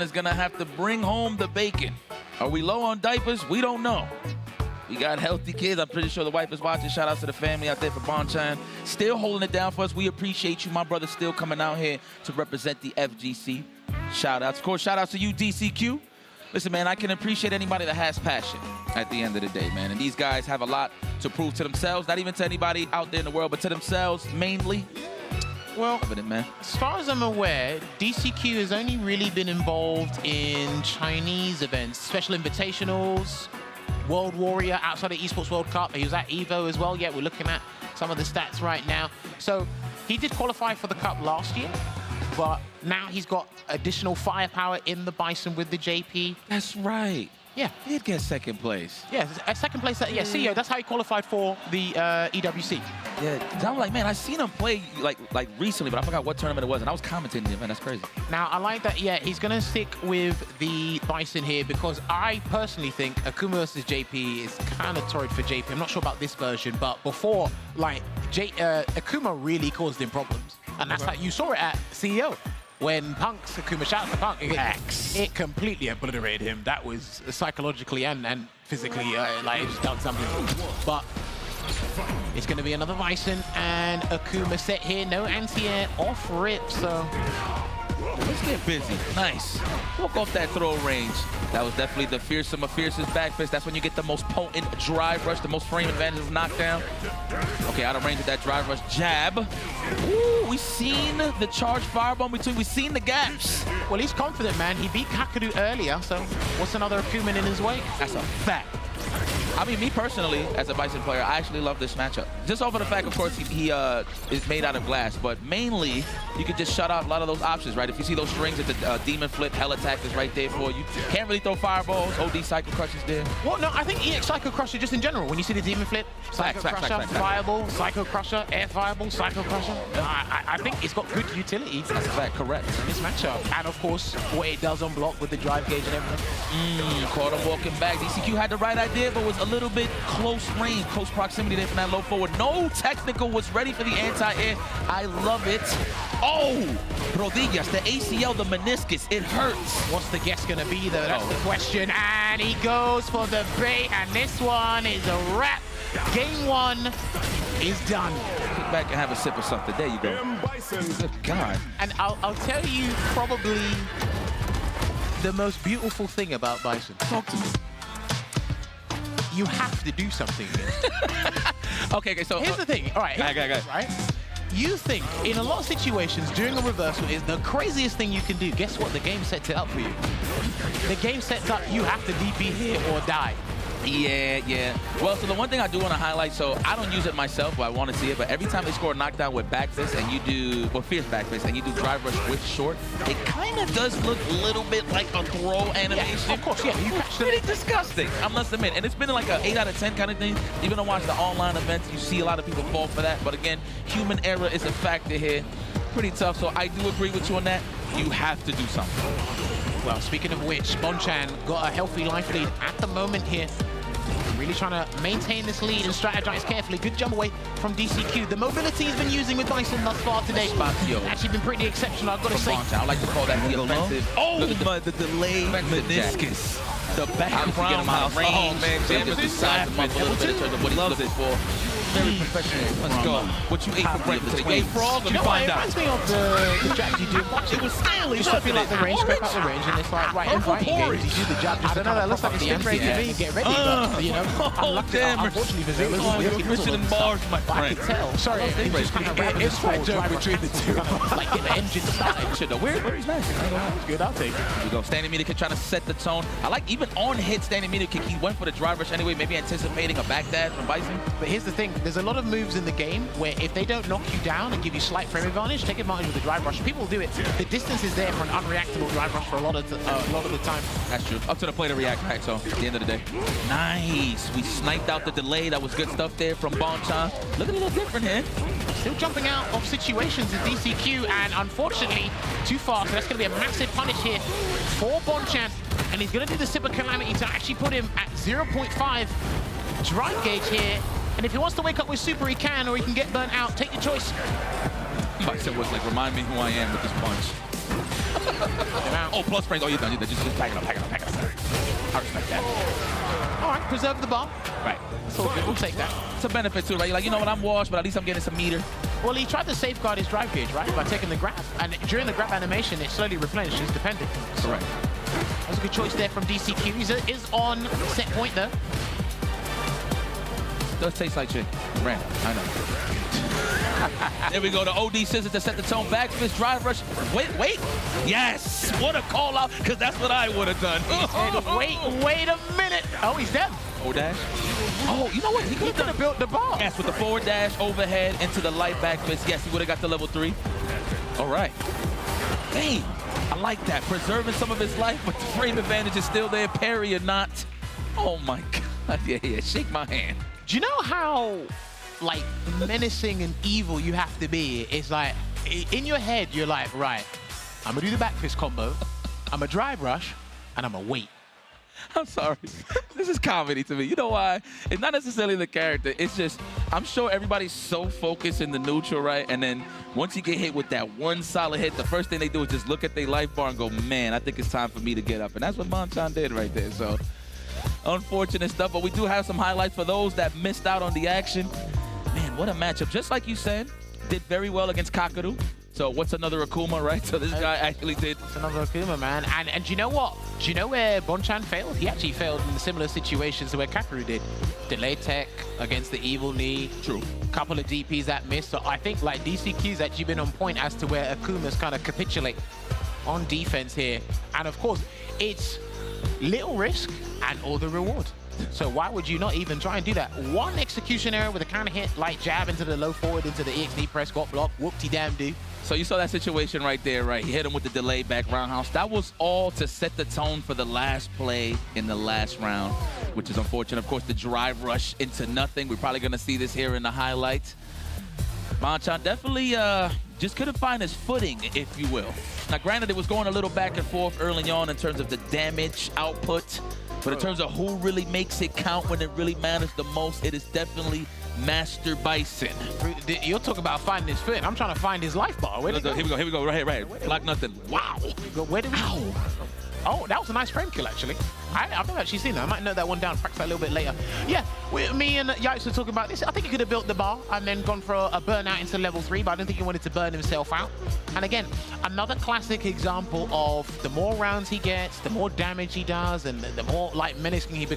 is gonna have to bring home the bacon. Are we low on diapers? We don't know. We got healthy kids. I'm pretty sure the wife is watching. Shout out to the family out there for Bonchan. Still holding it down for us. We appreciate you. My brother still coming out here to represent the FGC. Shout outs. Of course, shout outs to you, DCQ. Listen, man, I can appreciate anybody that has passion at the end of the day, man. And these guys have a lot to prove to themselves, not even to anybody out there in the world, but to themselves mainly. Well, man. As far as I'm aware, DCQ has only really been involved in Chinese events, special invitationals, World Warrior outside of Esports World Cup. He was at EVO as well. Yeah, we're looking at some of the stats right now. So he did qualify for the Cup last year, but now he's got additional firepower in the Bison with the JP. That's right. Yeah. He did get second place. Yeah, a second place. Yeah, CEO. That's how he qualified for the EWC. Yeah, I'm like, man, I seen him play like recently, but I forgot what tournament it was, and I was commentating the event. That's crazy. Now, I like that. Yeah, he's gonna stick with the Bison here because I personally think Akuma versus JP is kind of torrid for JP. I'm not sure about this version, but before, like, Akuma really caused him problems, and that's like you saw it at CEO. When Akuma shouts to Punk, it completely obliterated him. That was psychologically and physically, like, it just done something. But it's going to be another Bison, and Akuma set here. No anti-air, off rip, so let's get busy. Nice. Walk off that throw range. That was definitely the fearsome of fiercest back fist. That's when you get the most potent drive rush, the most frame advantage of knockdown. Okay, out of range with that drive rush jab. Ooh, we seen the charge firebomb between. We seen the gaps. Well, he's confident, man. He beat Kakadu earlier, so what's another Akuma in his way? That's a fact. I mean, me personally, as a Bison player, I actually love this matchup. Just off of the fact, of course, he is made out of glass, but mainly, you can just shut out a lot of those options, right? If you see those strings at the Demon Flip, Hell Attack is right there for you. Can't really throw fireballs. OD Psycho Crush is there. Well, no, I think EX Psycho Crusher just in general. When you see the Demon Flip, Psycho Crusher, Fireball, Psycho Crusher, Air Fireball, Psycho Crusher. I think it's got good utility. That's a fact, correct. In this matchup. And of course, what it does on block with the drive gauge and everything. Caught him walking back. DCQ had the right idea, but was a little bit close range, close proximity there from that low forward. No technical, was ready for the anti-air. I love it. Oh, Rodillas, the ACL, the meniscus, it hurts. What's the guess gonna be though? That's the question. And he goes for the bait, and this one is a wrap. Game one is done. Kick back and have a sip of something. There you go. Good God. And I'll tell you probably the most beautiful thing about Bison. Talk to me. You have to do something here. Okay, so here's the thing. All right, right? You think in a lot of situations doing a reversal is the craziest thing you can do. Guess what? The game sets it up for you. The game sets up you have to DP here or die. Yeah. Well, so the one thing I do want to highlight, so I don't use it myself, but I want to see it, but every time they score a knockdown with back fist and you do, well, fierce back fist, and you do drive rush with short, it kind of does look a little bit like a throw animation. Yeah, of course, yeah. You catch pretty disgusting, I must admit. And it's been like an 8 out of 10 kind of thing. Even to watch the online events, you see a lot of people fall for that. But again, human error is a factor here. Pretty tough, so I do agree with you on that. You have to do something. Well, speaking of which, Bonchan got a healthy life lead at the moment here. Really trying to maintain this lead and strategize carefully. Good jump away from DCQ. The mobility he's been using with Bison thus far today actually been pretty exceptional, I've got to say. I like to call that the offensive. Oh, the delayed meniscus. The background mouse range. Oh, man, Jam is decided a little bit in terms of what he looks for. Very professional. Let's go. What you ate for breakfast today? You ate frog? Let me find out. It reminds me of the jabs you do. It was scaly. Just feel like the range, scope out the range, and it's like, right, in fighting games, you do the jab. I don't know, that looks like it's ready to me. Get ready, but, you know, unfortunately, you're Christian and Mars, my friend. I can tell. Sorry, it's quite joke between the two. Like, get the engine started. Where is nice? Good, I'll take it. Here we go. Standing meter kick trying to set the tone. I like even on hit standing meter kick. He went for the drive rush anyway, maybe anticipating a back dash from Bison. But here's the thing. There's a lot of moves in the game where if they don't knock you down and give you slight frame advantage, take advantage of the drive rush. People do it. The distance is there for an unreactable drive rush for a lot of the time. That's true. Up to the play to react back, so at the end of the day. Nice. We sniped out the delay. That was good stuff there from Bonchan. Looking a little different here. Still jumping out of situations in DCQ, and unfortunately, too far. So that's going to be a massive punish here for Bonchan. And he's going to do the Sip of Calamity to actually put him at 0.5 drive gauge here. And if he wants to wake up with super, he can, or he can get burnt out. Take your choice. Bison was like, remind me who I am with this punch. Oh, plus frames. Oh, you're done. You're done. Just pack it up. I respect that. All right, preserve the bar. Right. It's all good. We'll take that. It's a benefit too, right? You're like, you know what? I'm washed, but at least I'm getting some meter. Well, he tried to safeguard his drive gauge, right? By taking the grab. And during the grab animation, it slowly replenishes dependent. Correct. That's a good choice there from DCQ. He is on set point, though. Does taste like chicken. Random. I know. There we go. The OD scissors to set the tone. Back fist, drive rush. Wait. Yes. What a call out, because that's what I would have done. Wait a minute. Oh, he's dead. O dash. Oh, you know what? He could have Built the bar. Yes, with the forward dash, overhead, into the light back fist. Yes, he would have got to level 3. All right. Dang. I like that. Preserving some of his life, but the frame advantage is still there. Parry or not. Oh, my God. Yeah. Shake my hand. Do you know how, like, menacing and evil you have to be? It's like, in your head, you're like, right, I'm going to do the back fist combo, I'm going to drive rush, and I'm going to wait. I'm sorry. This is comedy to me. You know why? It's not necessarily the character. It's just, I'm sure everybody's so focused in the neutral, right? And then once you get hit with that one solid hit, the first thing they do is just look at their life bar and go, man, I think it's time for me to get up. And that's what Bonchan did right there. So, unfortunate stuff. But we do have some highlights for those that missed out on the action. Man, what a matchup. Just like you said, did very well against Kakaru. So what's another Akuma, right? So this guy actually did. It's another Akuma, man. And do you know what? Do you know where Bonchan failed? He actually failed in similar situations to where Kakaru did. Delay tech against the evil knee. True. Couple of DPs that missed. So I think like DCQ's actually been on point as to where Akuma's kind of capitulate on defense here. And of course, it's little risk and all the reward. So why would you not even try and do that? One execution error with a kind of hit, like jab into the low forward, into the EXD press, got blocked, whoop-de-damn-do. So you saw that situation right there, right? He hit him with the delay back roundhouse. That was all to set the tone for the last play in the last round, which is unfortunate. Of course, the drive rush into nothing. We're probably going to see this here in the highlights. Bonchan definitely just couldn't find his footing, if you will. Now, granted, it was going a little back and forth early on in terms of the damage output, but in terms of who really makes it count when it really matters the most, it is definitely Master Bison. You're talking about finding his footing. I'm trying to find his life bar. Where'd it go? Here we go, right here. Block nothing. Wow. Where did we go? Oh, that was a nice frame kill, actually. I've never actually seen that. I might note that one down, practice that a little bit later. Yeah, me and Yikes were talking about this. I think he could have built the bar and then gone for a burnout into level 3, but I don't think he wanted to burn himself out. And again, another classic example of the more rounds he gets, the more damage he does, and the more like menacing he becomes.